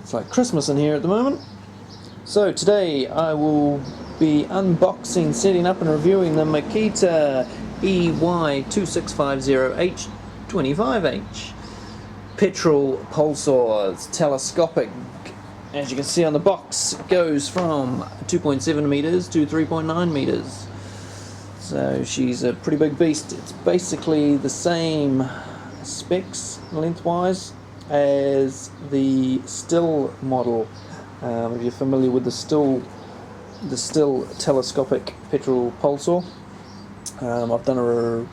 It's like Christmas in here at the moment. So today I will be unboxing, setting up and reviewing the Makita EY2650H 25H Petrol pole saws, telescopic. As you can see on the box, it goes from 2.7 meters to 3.9 meters. So she's a pretty big beast. It's basically the same specs lengthwise as the Still model. If you're familiar with the Still telescopic petrol pole saw, I've done a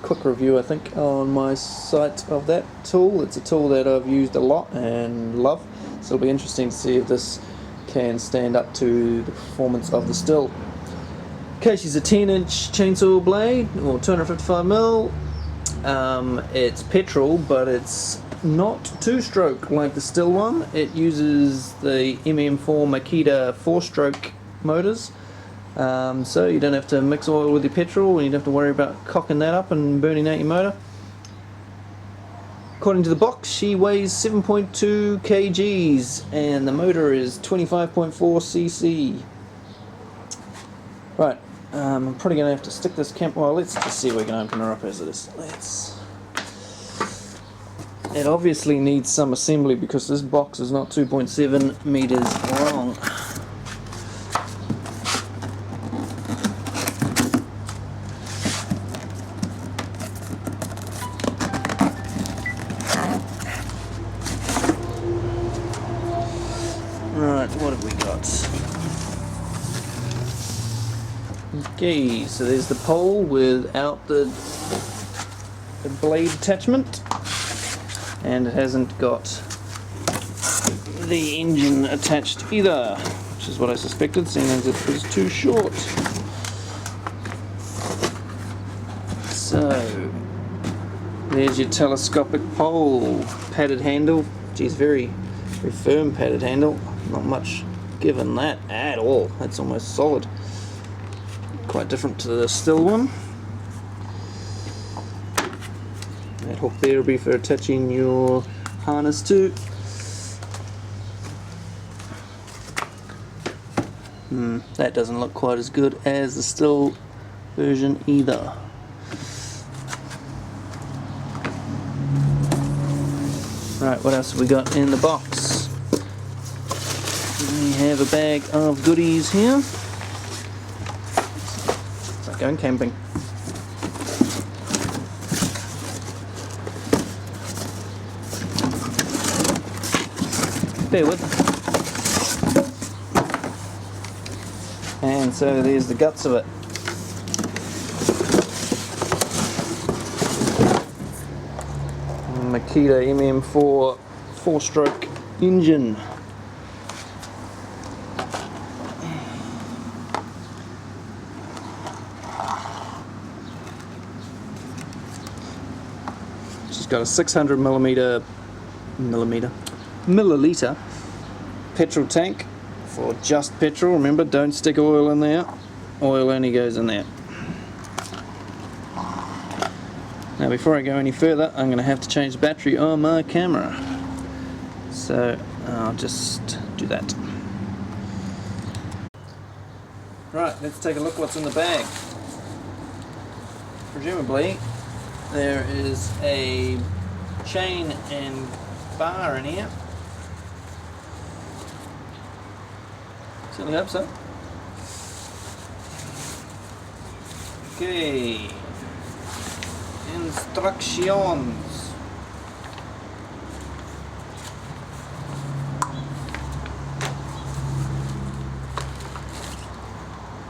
quick review I think on my site of that tool. It's a tool that I've used a lot and love, so it'll be interesting to see if this can stand up to the performance of the Still. Okay, she's a 10-inch chainsaw blade, or 255mm. It's petrol, but it's not two-stroke like the Still one. It uses the MM4 Makita 4-stroke motors, so you don't have to mix oil with your petrol, and you don't have to worry about cocking that up and burning out your motor. According to the box, she weighs 7.2 kgs and the motor is 25.4 cc. Right, I'm probably going to have to stick this camera. Well, let's just see if we can open her up as it is. It obviously needs some assembly because this box is not 2.7 meters long. Right, what have we got? Okay, so there's the pole without the blade attachment, and it hasn't got the engine attached either, which is what I suspected, seeing as it was too short. So there's your telescopic pole, padded handle. Geez, very firm padded handle. Not much given that at all. That's almost solid. Quite different to the Still one. That hook there will be for attaching your harness to. That doesn't look quite as good as the Still version either. Right, what else have we got in the box? We have a bag of goodies here. It's like going camping. Bear with. And so there's the guts of it. Makita MM4 4-stroke engine. She's got a 600 milliliter petrol tank for just petrol. Remember, don't stick oil in there. Oil only goes in there. Now before I go any further, I'm going to have to change the battery on my camera. So I'll just do that. Right, let's take a look what's in the bag. Presumably there is a chain and bar in here. Certainly hope so. Okay. Instructions.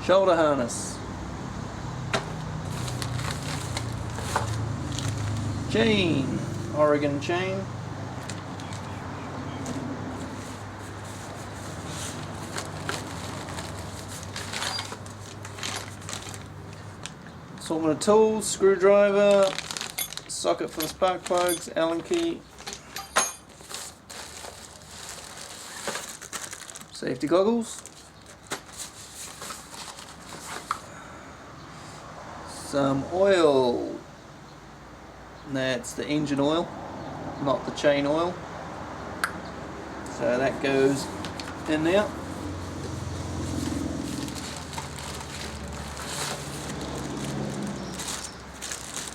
Shoulder harness. Chain. Oregon chain. Assortment of tools, screwdriver, socket for the spark plugs, Allen key, safety goggles, some oil. That's the engine oil, not the chain oil. So that goes in there.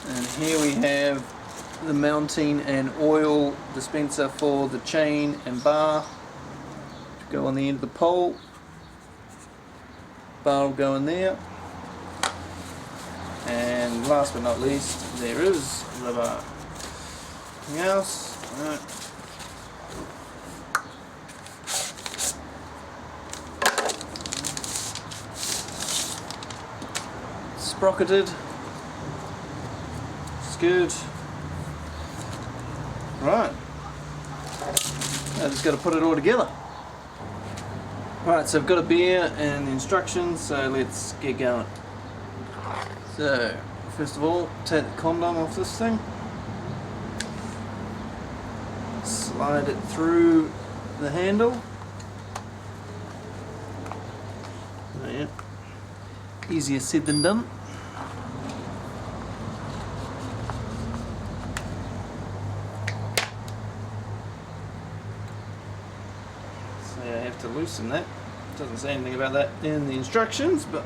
And here we have the mounting and oil dispenser for the chain and bar to go on the end of the pole. Bar will go in there. And last but not least, there is the bar. Anything else? Right. Sprocketed. It's good. Right. Now just got to put it all together. Right, so I've got a beer and the instructions, so let's get going. So, first of all, take the condom off this thing. Slide it through the handle. Oh, yeah. Easier said than done. So I have to loosen that. Doesn't say anything about that in the instructions, but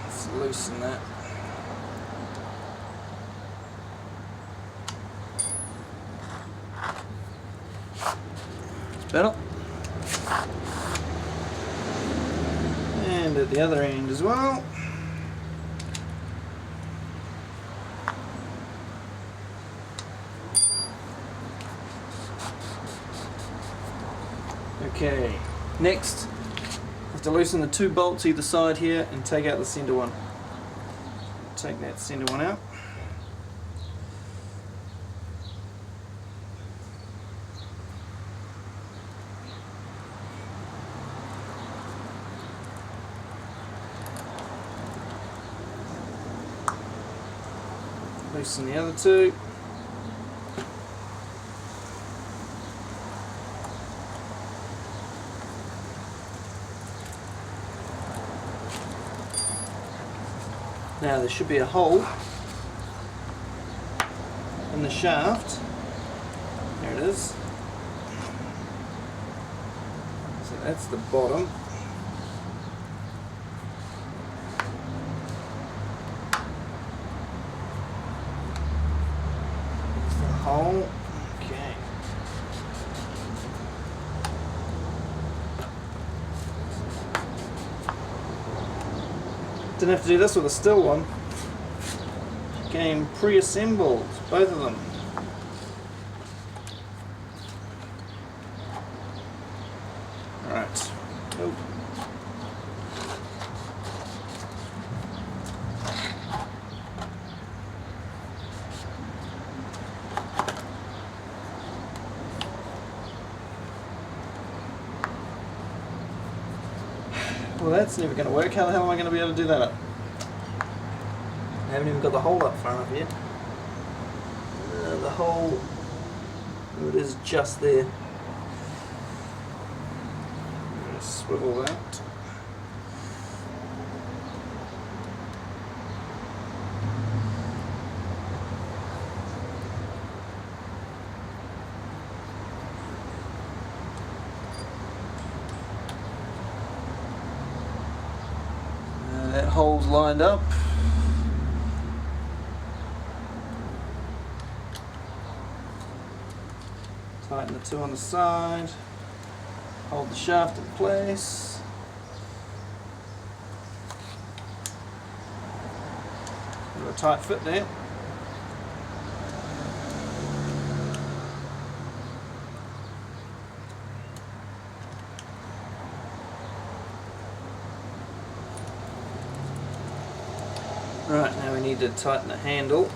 let's loosen that. It's better. And at the other end as well. Okay, next I have to loosen the two bolts either side here and take out the center one. Take that center one out. Loosen the other two. Now there should be a hole in the shaft. There it is. So that's the bottom. There's the hole. Okay. Didn't have to do this with a still one. Came pre-assembled, both of them. Right. Oh. Well, that's never going to work. How the hell am I going to be able to do that up? I haven't even got the hole up far enough yet. The hole, it is just there. I'm going to swivel that. That hole's lined up. Tighten the two on the side, hold the shaft in place. Got a tight fit there. Right, now we need to tighten the handle.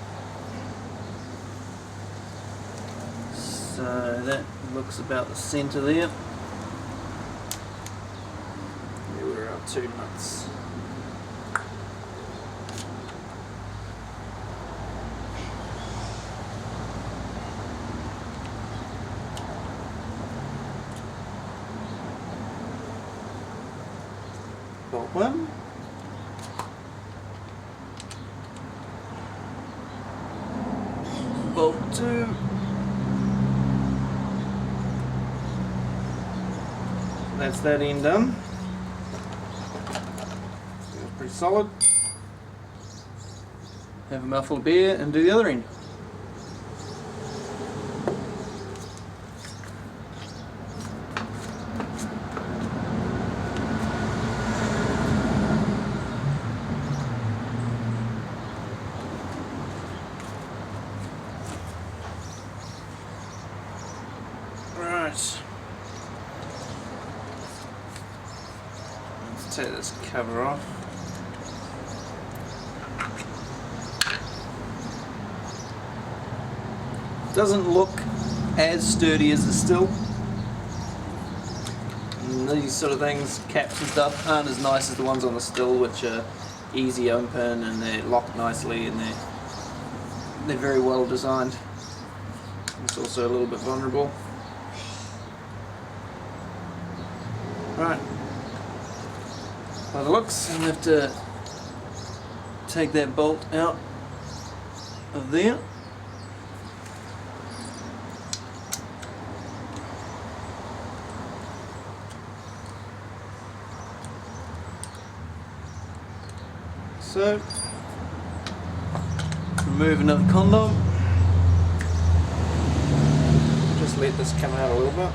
So that looks about the centre there. There were our two nuts. Bolt one. Bolt two. that's that end done. It's pretty solid. Have a mouthful of beer and do the other end. Right. Let's take this cover off. Doesn't look as sturdy as the still. And these sort of things, caps and stuff, aren't as nice as the ones on the still, which are easy open and they're locked nicely and they're very well designed. It's also a little bit vulnerable. Right. By the looks, I'll have to take that bolt out of there. So, remove another condom. Just let this come out a little bit.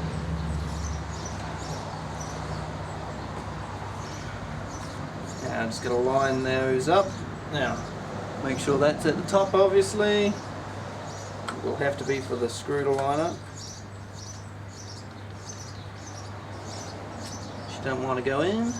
Now, just got to line those up. Now, make sure that's at the top, obviously. It will have to be for the screw to line up. You don't want to go in.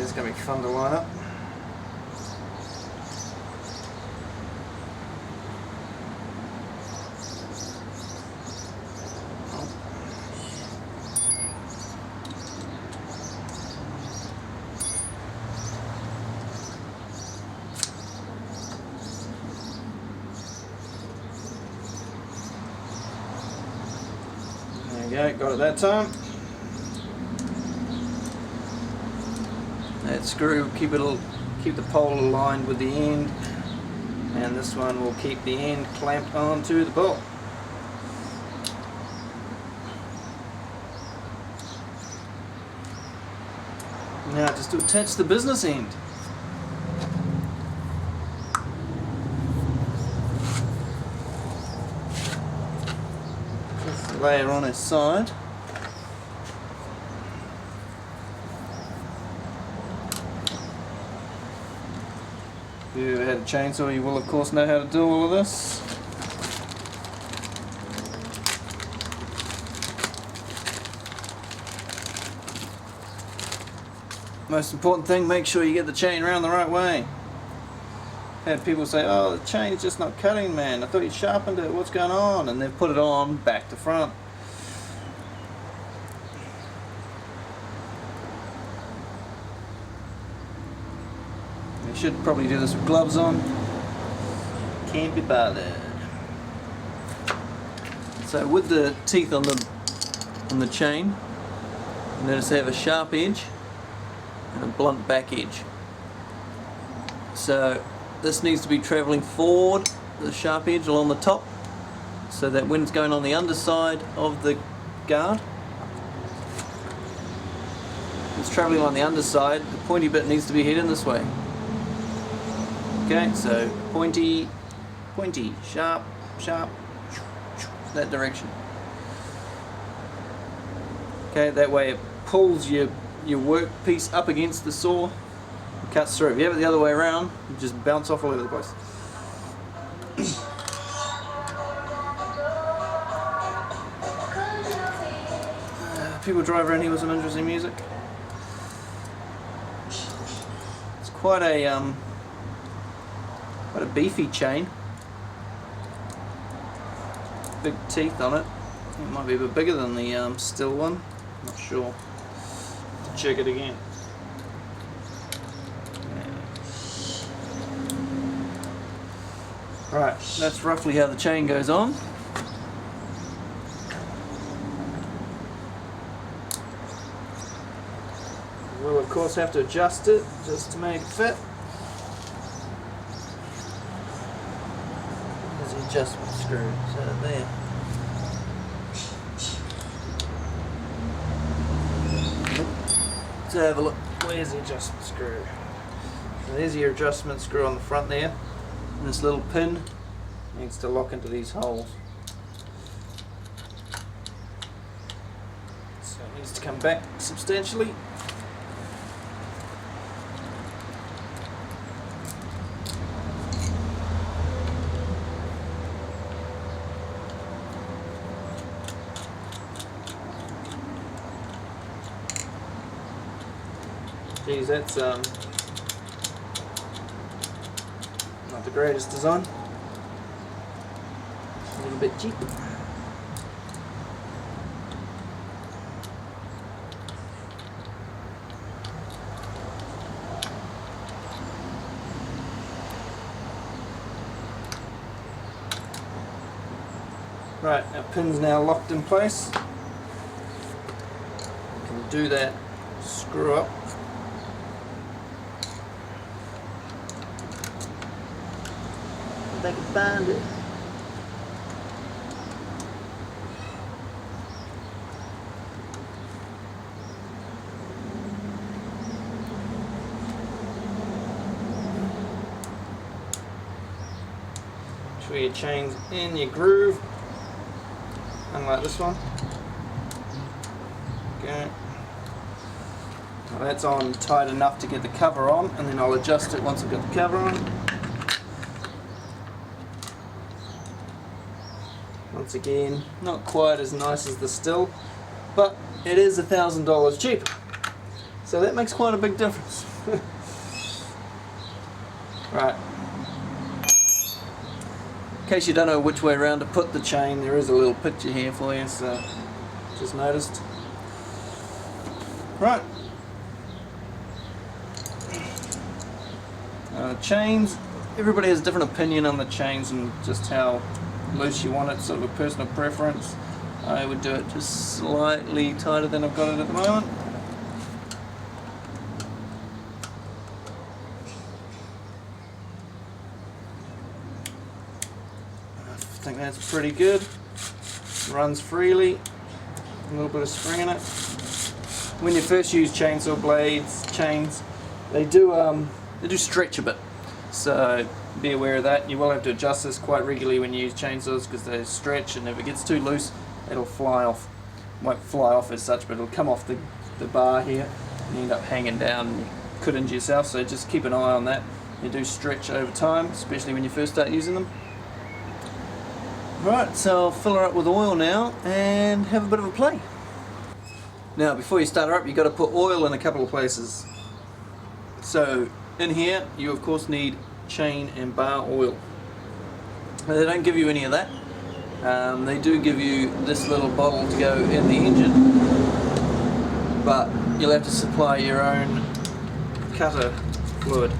It's going to be fun to line up. There you go, got it that time. That screw will keep the pole aligned with the end, and this one will keep the end clamped onto the bolt. Now just to attach the business end. Just lay it on its side. If you've ever had a chainsaw, you will of course know how to do all of this. Most important thing, make sure you get the chain around the right way. I've had people say, oh, the chain's just not cutting, man. I thought you sharpened it, what's going on? And they've put it on back to front. You should probably do this with gloves on. Can't be bothered. So with the teeth on the chain, you notice they have a sharp edge and a blunt back edge. So this needs to be travelling forward, the sharp edge along the top, so that when it's going on the underside of the guard, it's travelling on the underside, the pointy bit needs to be heading this way. Okay, so pointy, pointy, sharp, sharp, that direction. Okay, that way it pulls your workpiece up against the saw and cuts through. If you have it the other way around, you just bounce off all over the place. People drive around here with some interesting music. It's quite a beefy chain. Big teeth on it. It might be a bit bigger than the still one. Not sure. Check it again. Right, that's roughly how the chain goes on. We'll of course have to adjust it just to make it fit. adjustment screw. So there. Let's have a look. Where's the adjustment screw? So there's your adjustment screw on the front there. And this little pin needs to lock into these holes. So it needs to come back substantially. Geez, that's not the greatest design. A little bit cheap. Right, our pin's now locked in place. We can do that screw up. If I can find it. Make sure your chain's in your groove, unlike this one. Okay. Now that's on tight enough to get the cover on, and then I'll adjust it once I've got the cover on. Once again, not quite as nice as the Still, but it is $1,000 cheap, so that makes quite a big difference. Right, in case you don't know which way around to put the chain, there is a little picture here for you, so just noticed. Right, chains, everybody has a different opinion on the chains and just how loose you want it, sort of a personal preference. I would do it just slightly tighter than I've got it at the moment. I think that's pretty good. Runs freely, a little bit of spring in it. When you first use chainsaw blades, chains, they do stretch a bit. So be aware of that. You will have to adjust this quite regularly when you use chainsaws because they stretch, and if it gets too loose it'll fly off. It won't fly off as such, but it'll come off the bar here and you end up hanging down and you could injure yourself, so just keep an eye on that. They do stretch over time, especially when you first start using them. Right, so I'll fill her up with oil now and have a bit of a play. Now before you start her up, you've got to put oil in a couple of places. So in here you of course need chain and bar oil. Now, they don't give you any of that. They do give you this little bottle to go in the engine, but you'll have to supply your own cutter fluid.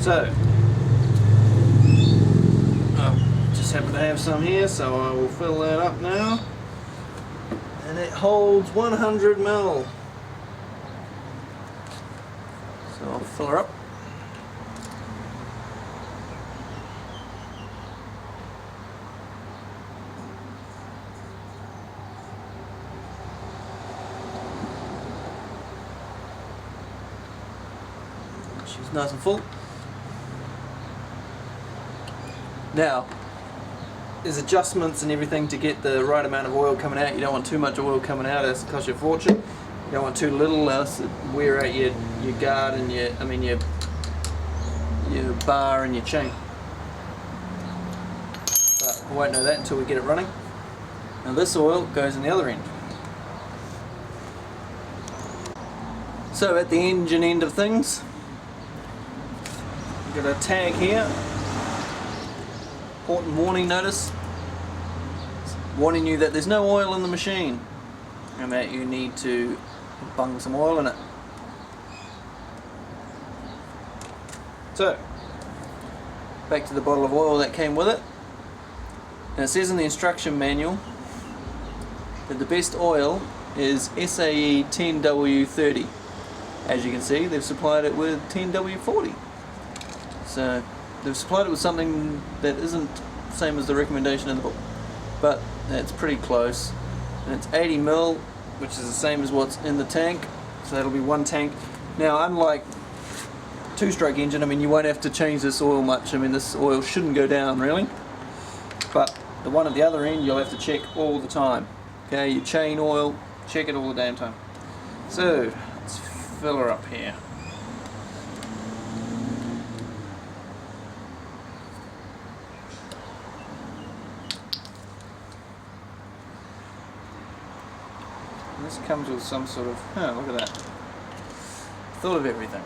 So I just happen to have some here, so I will fill that up now, and it holds 100 ml. So I'll fill her up. She's nice and full. Now, there's adjustments and everything to get the right amount of oil coming out. You don't want too much oil coming out, that's going to cost you a fortune. You don't want too little, else it wear out your guard and your bar and your chain. But we won't know that until we get it running. Now this oil goes in the other end. So at the engine end of things, we've got a tag here, important warning notice, warning you that there's no oil in the machine and that you need to bung some oil in it. So, back to the bottle of oil that came with it. Now it says in the instruction manual that the best oil is SAE 10W30. As you can see, they've supplied it with 10W40. So they've supplied it with something that isn't same as the recommendation in the book, but it's pretty close. And it's 80 mil, which is the same as what's in the tank, so that'll be one tank. Now, unlike two-stroke engine, I mean, you won't have to change this oil much. I mean, this oil shouldn't go down really, but the one at the other end you'll have to check all the time. Okay, you chain oil, check it all the damn time. So let's fill her up here. And this comes with some sort of, oh, look at that. Thought of everything.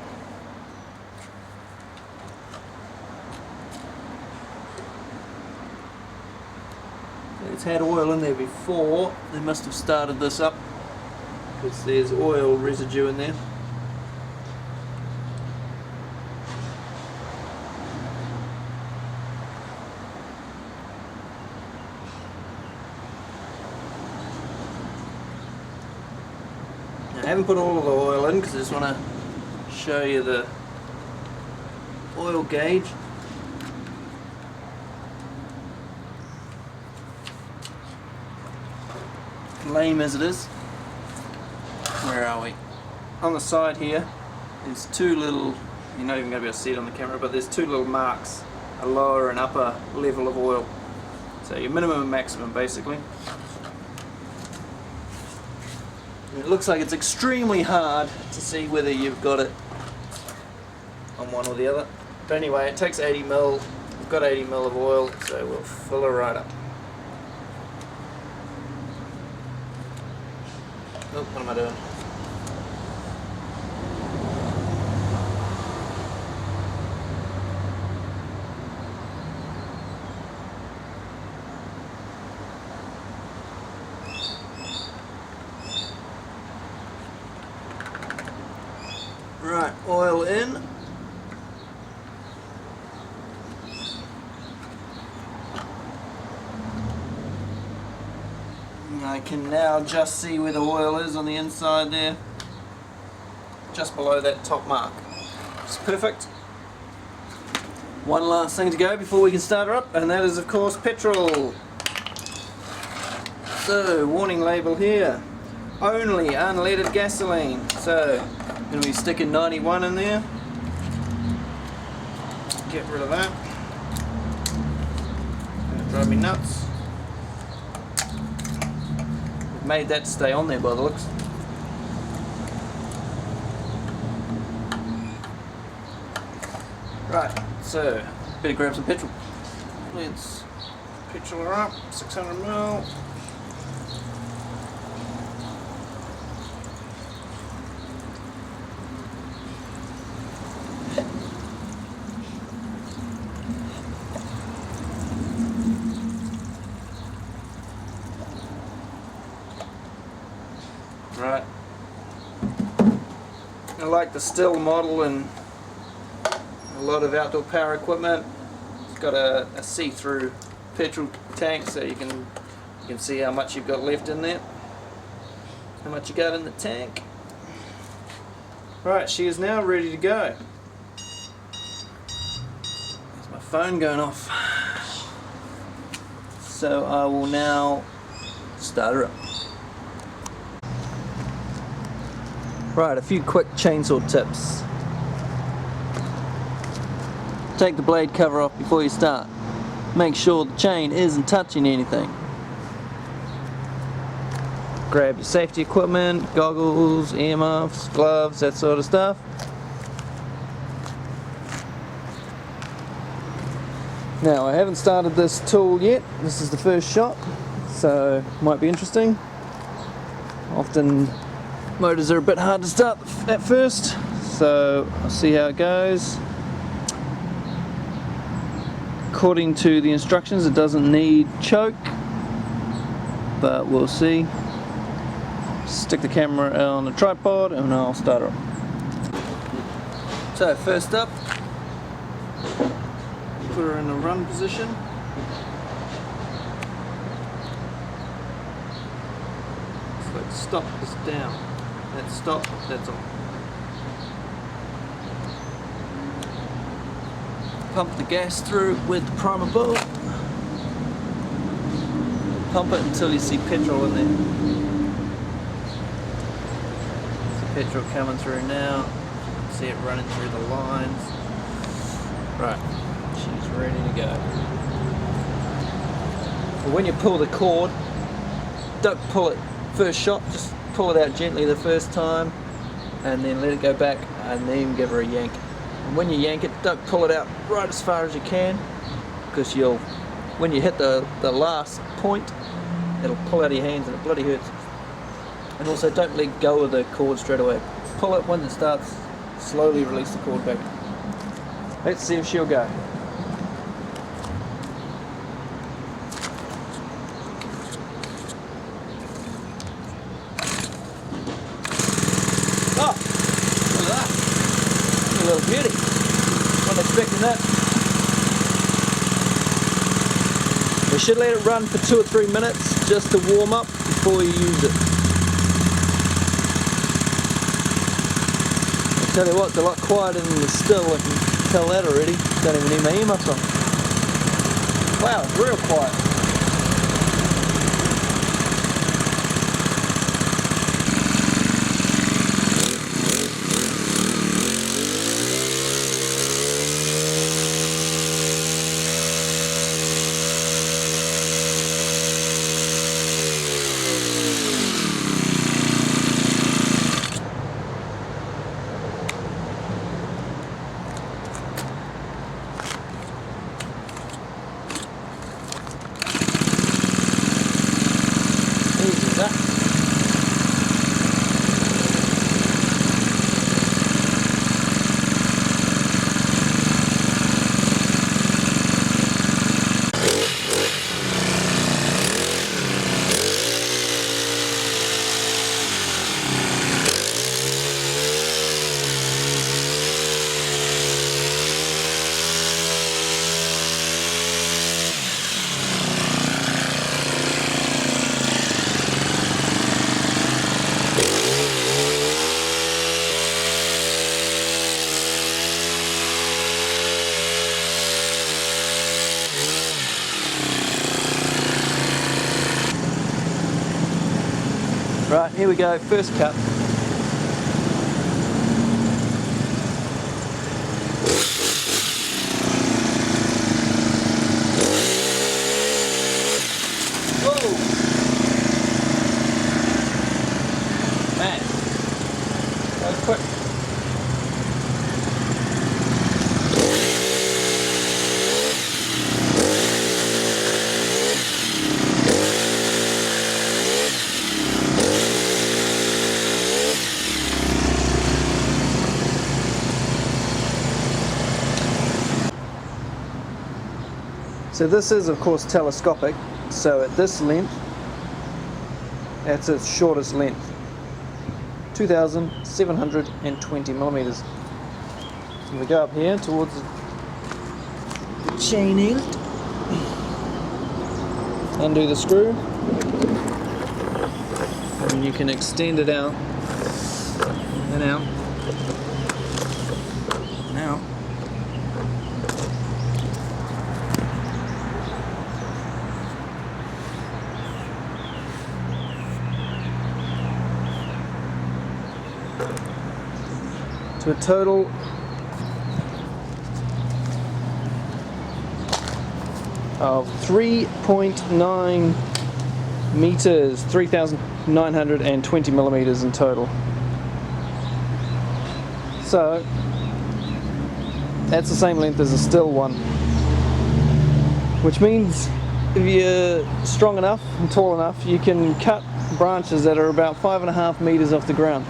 It's had oil in there before. They must have started this up because there's oil residue in there. Now, I haven't put all of the oil in because I just want to show you the oil gauge. Lame as it is. Where are we? On the side here, there's two little, you're not even going to be able to see it on the camera, but there's two little marks, a lower and upper level of oil. So your minimum and maximum basically. And it looks like it's extremely hard to see whether you've got it on one or the other. But anyway, it takes 80 mil. We've got 80 mil of oil, so we'll fill her right up. Oh, what am I doing? Right, oil in. I can now just see where the oil is on the inside there, just below that top mark. It's perfect. One last thing to go before we can start her up, and that is of course petrol. So, warning label here, only unleaded gasoline. So, I'm going to be sticking 91 in there. Get rid of that. Gonna drive me nuts. Made that stay on there by the looks. Right, so better grab some petrol. Let's petrol her up, 600 ml. Right. I like the Still model and a lot of outdoor power equipment. It's got a see-through petrol tank, so you can see how much you've got left in there, how much you got in the tank. Right, she is now ready to go. There's my phone going off. So I will now start her up. Right, a few quick chainsaw tips. Take the blade cover off before you start. Make sure the chain isn't touching anything. Grab your safety equipment, goggles, earmuffs, gloves, that sort of stuff. Now, I haven't started this tool yet. This is the first shot, so might be interesting. Often motors are a bit hard to start at first, so I'll see how it goes. According to the instructions, it doesn't need choke, but we'll see. Stick the camera on the tripod and I'll start her up. So first up, put her in a run position. So let's stop this down. That's stop, that's all. Pump the gas through with the primer bolt. pump it until you see petrol in there. There's petrol coming through now. See it running through the lines. Right, she's ready to go. But when you pull the cord, don't pull it first shot, just pull it out gently the first time and then let it go back and then give her a yank. And when you yank it, don't pull it out right as far as you can, because when you hit the last point, it'll pull out of your hands and it bloody hurts. And also don't let go of the cord straight away. Pull it when it starts, slowly release the cord back. Let's see if she'll go. Oh! Look at that! A little beauty. Wasn't expecting that. We should let it run for 2 or 3 minutes just to warm up before you use it. I'll tell you what, it's a lot quieter than the still. I can tell that already. Don't even need my earmuffs on. Wow, it's real quiet. Right, here we go, first cut. Whoa! Man, that was quick. So this is of course telescopic, so at this length, that's its shortest length, 2,720 millimeters. So we go up here towards the chain end, undo the screw, and you can extend it out and out and out. To a total of 3.9 meters, 3,920 millimeters in total. So that's the same length as a still one, which means if you're strong enough and tall enough, you can cut branches that are about 5.5 meters off the ground,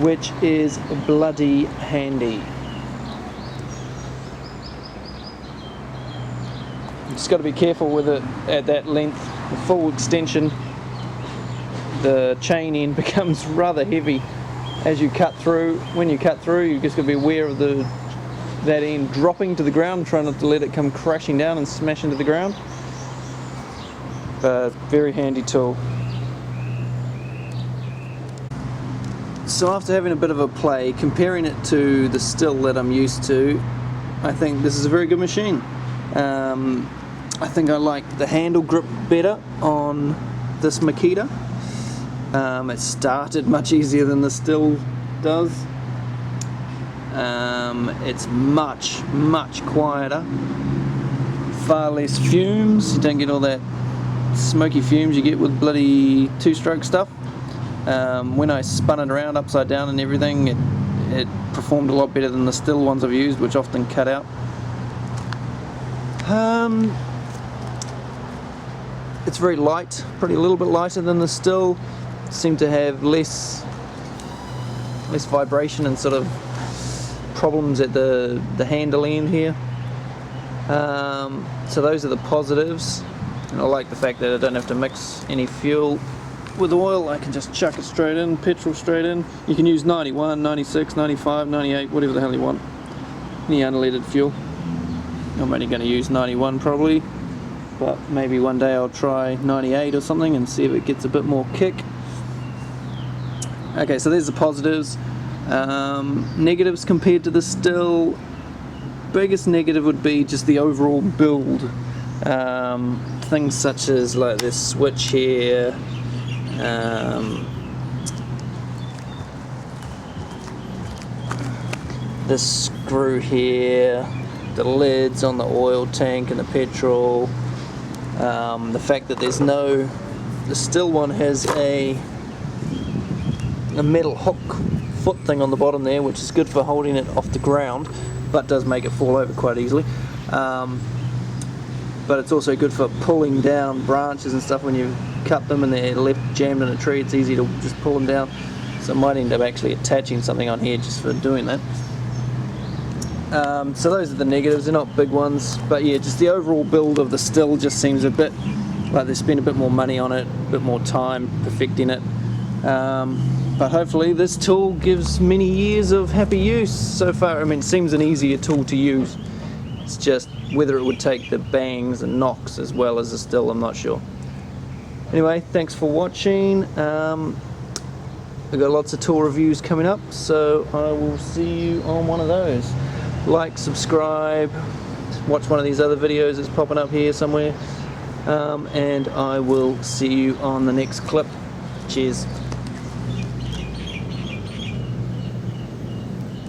which is bloody handy. You just got to be careful with it at that length. The full extension, the chain end becomes rather heavy as you cut through. When you cut through, you just got to be aware of that end dropping to the ground. Try not to let it come crashing down and smash into the ground. But very handy tool. So after having a bit of a play, comparing it to the still that I'm used to, I think this is a very good machine. I think I like the handle grip better on this Makita. It started much easier than the still does. It's much quieter, far less fumes. You don't get all that smoky fumes you get with bloody two-stroke stuff. When I spun it around upside down and everything, it performed a lot better than the still ones I've used, which often cut out. It's very light, probably a little bit lighter than the still. Seem to have less vibration and sort of problems at the handle end here. So those are the positives, and I like the fact that I don't have to mix any fuel with oil. I can just chuck it straight in, petrol straight in. You can use 91, 96, 95, 98, whatever the hell you want. Any unleaded fuel. I'm only going to use 91 probably, but maybe one day I'll try 98 or something and see if it gets a bit more kick. Okay, so there's the positives. Negatives compared to the still. Biggest negative would be just the overall build. Things such as like this switch here, this screw here, the lids on the oil tank and the petrol, the fact that there's no, the still one has a metal hook foot thing on the bottom there, which is good for holding it off the ground, but does make it fall over quite easily. But it's also good for pulling down branches and stuff when you cut them and they're left jammed in a tree. It's easy to just pull them down, so I might end up actually attaching something on here just for doing that. So those are the negatives. They're not big ones, but yeah, just the overall build of the still just seems a bit like they spent a bit more money on it, a bit more time perfecting it. But hopefully this tool gives many years of happy use so far. I mean, it seems an easier tool to use. It's just whether it would take the bangs and knocks as well as the still, I'm not sure. Anyway, thanks for watching. I've got lots of tool reviews coming up, so I will see you on one of those. Like, subscribe, watch one of these other videos that's popping up here somewhere, and I will see you on the next clip. Cheers.